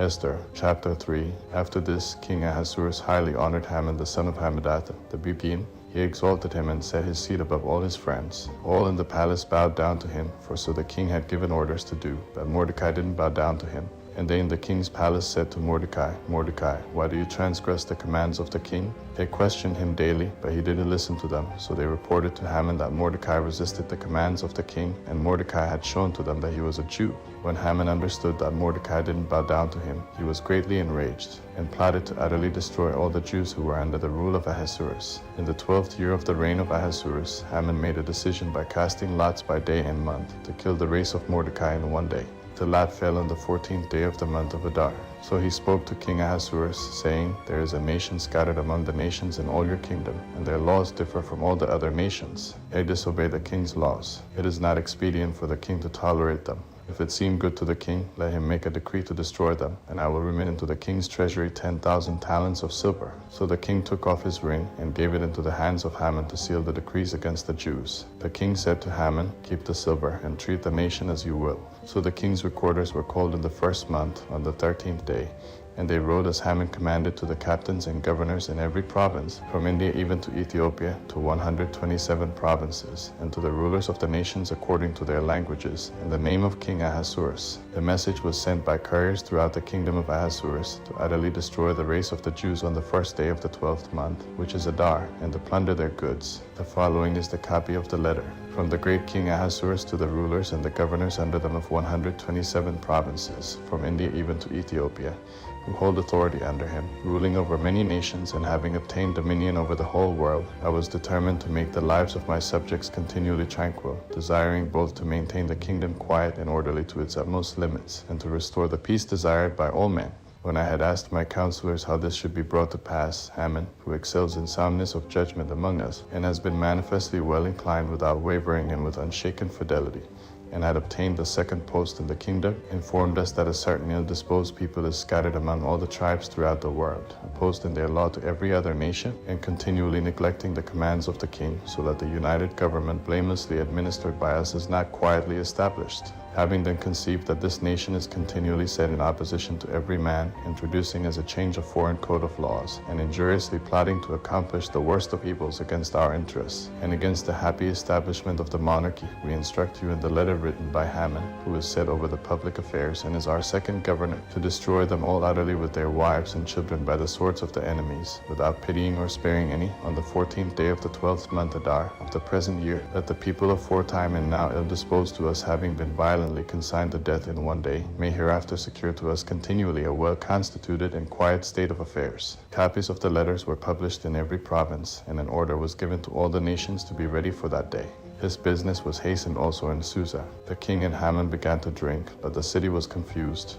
Esther, chapter 3. After this, King Ahasuerus highly honored Haman the son of Hammedatha, the Beguine. He exalted him and set his seat above all his friends. All in the palace bowed down to him, for so the king had given orders to do, but Mordecai didn't bow down to him. And they in the king's palace said to Mordecai, Mordecai, why do you transgress the commands of the king? They questioned him daily, but he didn't listen to them. So they reported to Haman that Mordecai resisted the commands of the king, and Mordecai had shown to them that he was a Jew. When Haman understood that Mordecai didn't bow down to him, he was greatly enraged, and plotted to utterly destroy all the Jews who were under the rule of Ahasuerus. In the 12th year of the reign of Ahasuerus, Haman made a decision by casting lots by day and month to kill the race of Mordecai in one day. The lot fell on the 14th day of the month of Adar. So he spoke to King Ahasuerus, saying, There is a nation scattered among the nations in all your kingdom, and their laws differ from all the other nations. They disobey the king's laws. It is not expedient for the king to tolerate them. If it seem good to the king, let him make a decree to destroy them, and I will remit into the king's treasury 10,000 talents of silver. So the king took off his ring and gave it into the hands of Haman to seal the decrees against the Jews. The king said to Haman, Keep the silver and treat the nation as you will. So the king's recorders were called in the first month on the 13th day. And they wrote as Haman commanded to the captains and governors in every province, from India even to Ethiopia, to 127 provinces, and to the rulers of the nations according to their languages, in the name of King Ahasuerus. The message was sent by couriers throughout the kingdom of Ahasuerus to utterly destroy the race of the Jews on the first day of the 12th month, which is Adar, and to plunder their goods. The following is the copy of the letter. From the great King Ahasuerus to the rulers and the governors under them of 127 provinces, from India even to Ethiopia, who hold authority under him, ruling over many nations and having obtained dominion over the whole world, I was determined to make the lives of my subjects continually tranquil, desiring both to maintain the kingdom quiet and orderly to its utmost limits, and to restore the peace desired by all men. When I had asked my counselors how this should be brought to pass, Haman, who excels in soundness of judgment among us, and has been manifestly well inclined without wavering and with unshaken fidelity, and had obtained the second post in the kingdom, informed us that a certain ill-disposed people is scattered among all the tribes throughout the world, opposed in their law to every other nation, and continually neglecting the commands of the king, so that the united government blamelessly administered by us is not quietly established. Having then conceived that this nation is continually set in opposition to every man, introducing as a change a foreign code of laws, and injuriously plotting to accomplish the worst of evils against our interests, and against the happy establishment of the monarchy, we instruct you in the letter written by Haman, who is set over the public affairs, and is our second governor, to destroy them all utterly with their wives and children by the swords of the enemies, without pitying or sparing any, on the 14th day of the 12th month Adar of the present year, that the people aforetime and now ill-disposed to us, having been violently consigned to death in one day, may hereafter secure to us continually a well-constituted and quiet state of affairs. Copies of the letters were published in every province, and an order was given to all the nations to be ready for that day. This business was hastened also in Susa. The king and Haman began to drink, but the city was confused,